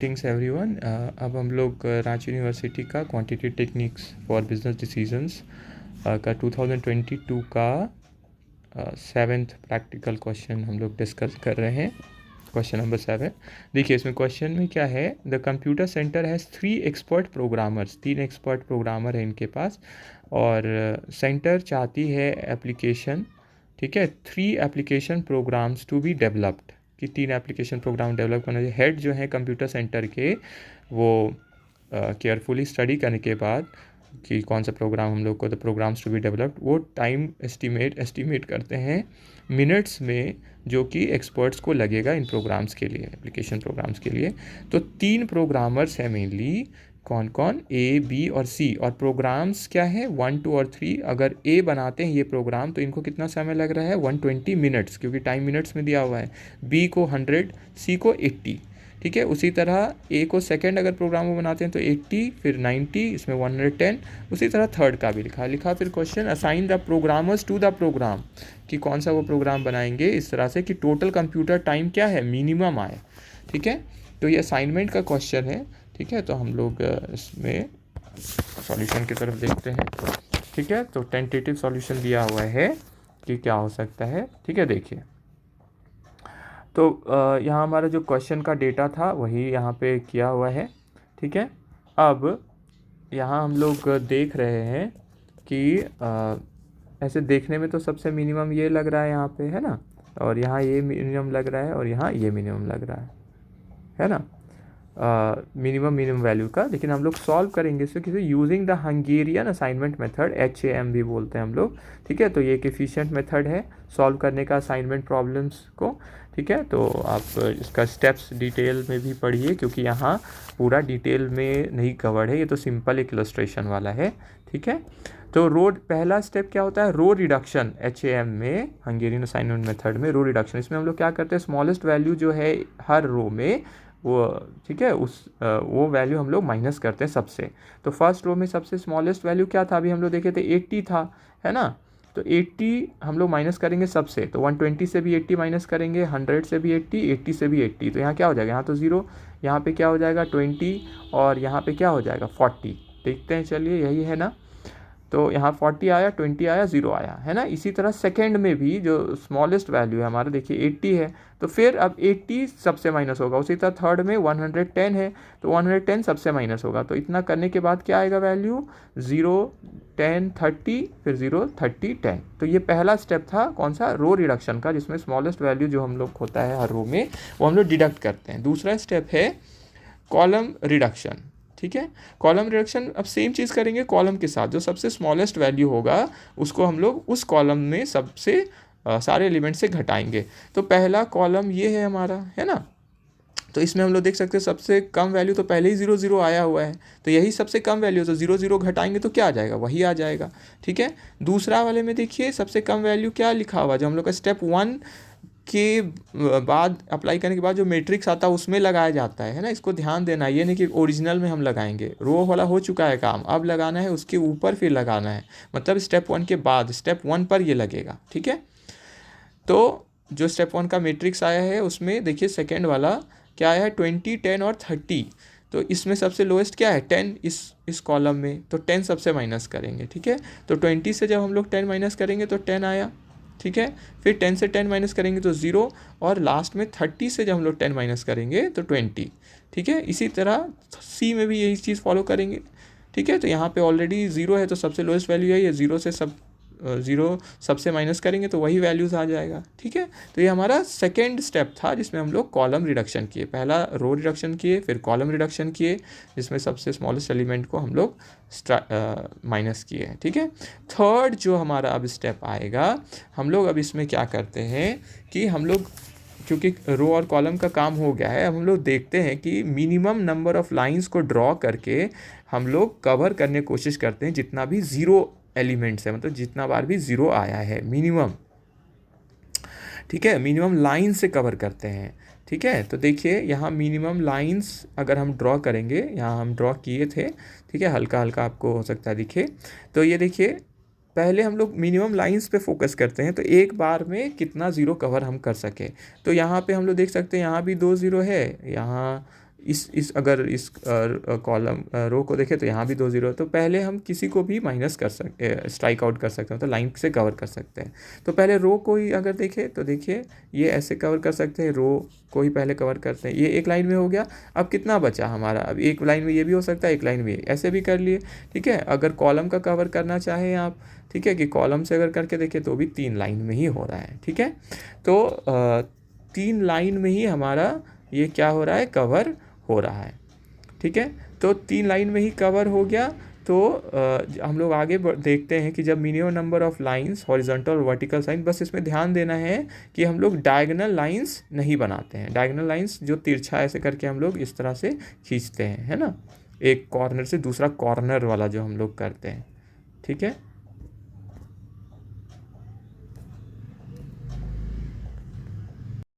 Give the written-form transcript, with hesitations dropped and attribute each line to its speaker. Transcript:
Speaker 1: Greetings everyone. अब हम लोग रांची यूनिवर्सिटी का quantitative techniques for business decisions का 2022 का 7th प्रैक्टिकल क्वेश्चन हम लोग डिस्कस कर रहे हैं। Question number 7। देखिए इसमें क्वेश्चन में क्या है, the computer centre has 3 expert programmers, 3 expert programmer है इनके पास, और सेंटर चाहती है एप्लीकेशन, ठीक है, 3 application programs to be developed, कि 3 एप्लीकेशन प्रोग्राम डेवलप करना चाहिए। हेड जो है कंप्यूटर सेंटर के, वो केयरफुली स्टडी करने के बाद कि कौन सा प्रोग्राम हम लोग को the programs to be developed, वो टाइम एस्टिमेट करते हैं मिनट्स में, जो कि एक्सपर्ट्स को लगेगा इन प्रोग्राम्स के लिए, एप्लीकेशन प्रोग्राम्स के लिए। तो 3 प्रोग्रामर्स हैं मेनली, कौन कौन, ए, बी और सी, और प्रोग्राम्स क्या है 1, 2 और 3। अगर ए बनाते हैं ये प्रोग्राम तो इनको कितना समय लग रहा है, 120 मिनट्स, क्योंकि टाइम मिनट्स में दिया हुआ है। बी को 100, सी को 80, ठीक है। उसी तरह ए को सेकंड अगर प्रोग्राम को बनाते हैं तो 80, फिर 90, इसमें 110। उसी तरह थर्ड का भी लिखा। फिर question, assign the programmers to the program, कि कौन सा वो प्रोग्राम बनाएंगे इस तरह से कि टोटल कंप्यूटर टाइम क्या है, मिनिमम आए, ठीक है। तो ये असाइनमेंट का क्वेश्चन है, ठीक है। तो हम लोग इसमें सॉल्यूशन की तरफ देखते हैं, ठीक है। तो टेंटेटिव सॉल्यूशन दिया हुआ है कि क्या हो सकता है, ठीक है। देखिए तो यहाँ हमारा जो क्वेश्चन का डेटा था वही यहाँ पे किया हुआ है, ठीक है। अब यहाँ हम लोग देख रहे हैं कि ऐसे देखने में तो सबसे मिनिमम ये लग रहा है यहाँ पे, है ना, और यहाँ ये मिनिमम लग रहा है, और यहाँ ये मिनिमम लग रहा है ना, मिनिमम वैल्यू का। लेकिन हम लोग सॉल्व करेंगे इसको किसी using the Hungarian assignment method, HAM भी बोलते हैं हम लोग, ठीक है। तो ये एक एफिशिएंट मेथड है सॉल्व करने का असाइनमेंट प्रॉब्लम्स को, ठीक है। तो आप इसका स्टेप्स डिटेल में भी पढ़िए, क्योंकि यहाँ पूरा डिटेल में नहीं कवर्ड है, ये तो सिंपल एक इलस्ट्रेशन वाला है, ठीक है। तो पहला स्टेप क्या होता है, रो रिडक्शन। HAM में, हंगेरियन असाइनमेंट मेथड में रो रिडक्शन, इसमें हम लोग क्या करते हैं, स्मॉलेस्ट वैल्यू जो है हर रो में वो, ठीक है, वो वैल्यू हम लोग माइनस करते हैं सबसे। तो फर्स्ट रो में सबसे स्मॉलेस्ट वैल्यू क्या था, अभी हम लोग देखे थे 80 था, है ना। तो 80 हम लोग माइनस करेंगे सबसे, तो 120 से भी 80 माइनस करेंगे, 100 से भी 80, 80 से भी 80। तो यहाँ क्या हो जाएगा, यहाँ तो 0, यहाँ पे क्या हो जाएगा 20, और यहाँ पे क्या हो जाएगा 40। देखते हैं, चलिए, यही है ना। तो यहाँ 40 आया, 20 आया, 0 आया, है ना। इसी तरह सेकंड में भी जो स्मॉलेस्ट वैल्यू है हमारा, देखिए 80 है, तो फिर अब 80 सबसे माइनस होगा। उसी तरह थर्ड में 110 है, तो 110 सबसे माइनस होगा। तो इतना करने के बाद क्या आएगा वैल्यू, 0, 10, 30, फिर 0, 30, 10। तो ये पहला स्टेप था कौन सा, रो रिडक्शन का, जिसमें स्मॉलेस्ट वैल्यू जो हम लोग होता है हर रो में वो हम लोग डिडक्ट करते हैं। दूसरा स्टेप है कॉलम रिडक्शन, ठीक है। कॉलम रिडक्शन अब सेम चीज़ करेंगे कॉलम के साथ, जो सबसे स्मॉलेस्ट वैल्यू होगा उसको हम लोग उस कॉलम में सबसे सारे एलिमेंट से घटाएंगे। तो पहला कॉलम ये है हमारा, है ना। तो इसमें हम लोग देख सकते हैं सबसे कम वैल्यू तो पहले ही 0, 0 आया हुआ है, तो यही सबसे कम वैल्यू, तो 0, 0 घटाएंगे तो क्या आ जाएगा, वही आ जाएगा, ठीक है। दूसरा वाले में देखिए सबसे कम वैल्यू क्या लिखा हुआ, जो हम लोग का स्टेप 1 के बाद अप्लाई करने के बाद जो मैट्रिक्स आता है उसमें लगाया जाता है ना। इसको ध्यान देना, ये नहीं कि ओरिजिनल में हम लगाएंगे, रो वाला हो चुका है काम, अब लगाना है उसके ऊपर फिर लगाना है, मतलब स्टेप 1 के बाद स्टेप 1 पर ये लगेगा, ठीक है। तो जो स्टेप 1 का मैट्रिक्स आया है उसमें देखिए सेकेंड वाला क्या आया है, 20, 10 और 30। तो इसमें सबसे लोएस्ट क्या है 10, इस कॉलम में, तो 10 सबसे माइनस करेंगे, ठीक है। तो 20 से जब हम लोग 10 माइनस करेंगे तो 10 आया, ठीक है। फिर 10 से 10 माइनस करेंगे तो 0, और लास्ट में 30 से जब हम लोग 10 माइनस करेंगे तो 20, ठीक है। इसी तरह सी में भी यही चीज़ फॉलो करेंगे, ठीक है। तो यहाँ पे ऑलरेडी 0 है तो सबसे लोएस्ट वैल्यू है ये, 0 से 0 सबसे माइनस करेंगे तो वही वैल्यूज़ आ जाएगा, ठीक है। तो ये हमारा सेकेंड स्टेप था जिसमें हम लोग कॉलम रिडक्शन किए, पहला रो रिडक्शन किए, फिर कॉलम रिडक्शन किए, जिसमें सबसे स्मॉलेस्ट एलिमेंट को हम लोग माइनस किए हैं, ठीक है। थर्ड जो हमारा अब स्टेप आएगा, हम लोग अब इसमें क्या करते हैं कि हम लोग, क्योंकि रो और कॉलम का काम हो गया है, अब हम लोग देखते हैं कि मिनिमम नंबर ऑफ लाइंस को ड्रॉ करके हम लोग कवर करने की कोशिश करते हैं जितना भी 0 एलिमेंट्स है, मतलब जितना बार भी 0 आया है मिनिमम, ठीक है, मिनिमम लाइन से कवर करते हैं, ठीक है। तो देखिए यहाँ मिनिमम लाइंस अगर हम ड्रॉ करेंगे, यहाँ हम ड्रॉ किए थे, ठीक है, हल्का हल्का आपको हो सकता है दिखे। तो ये देखिए पहले हम लोग मिनिमम लाइंस पे फोकस करते हैं, तो एक बार में कितना 0 कवर हम कर सके। तो यहाँ पे हम लोग देख सकते हैं यहाँ भी 2 0 है, यहाँ इस अगर इस कॉलम रो को देखें तो यहाँ भी 2 जीरो है, तो पहले हम किसी को भी माइनस कर सकते, स्ट्राइक आउट कर सकते हैं, तो लाइन से कवर कर सकते हैं। तो पहले रो को ही अगर देखें तो देखिए ये ऐसे कवर कर सकते हैं, रो को ही पहले कवर करते हैं, ये एक लाइन में हो गया। अब कितना बचा हमारा, अब एक लाइन में ये भी हो सकता है, एक लाइन में ऐसे भी कर लिए, ठीक है। अगर कॉलम का कवर करना चाहें आप, ठीक है, कि कॉलम से अगर करके देखें तो भी 3 लाइन में ही हो रहा है, ठीक है। तो 3 लाइन में ही हमारा ये क्या हो रहा है, कवर हो रहा है, ठीक है। तो 3 लाइन में ही कवर हो गया। तो हम लोग आगे देखते हैं कि जब minimum number of lines horizontal और वर्टिकल साइन, बस इसमें ध्यान देना है कि हम लोग डायगोनल लाइंस नहीं बनाते हैं। डायगोनल लाइंस जो तिरछा ऐसे करके हम लोग इस तरह से खींचते हैं, है ना, एक कॉर्नर से दूसरा कॉर्नर वाला जो हम लोग करते हैं, ठीक है।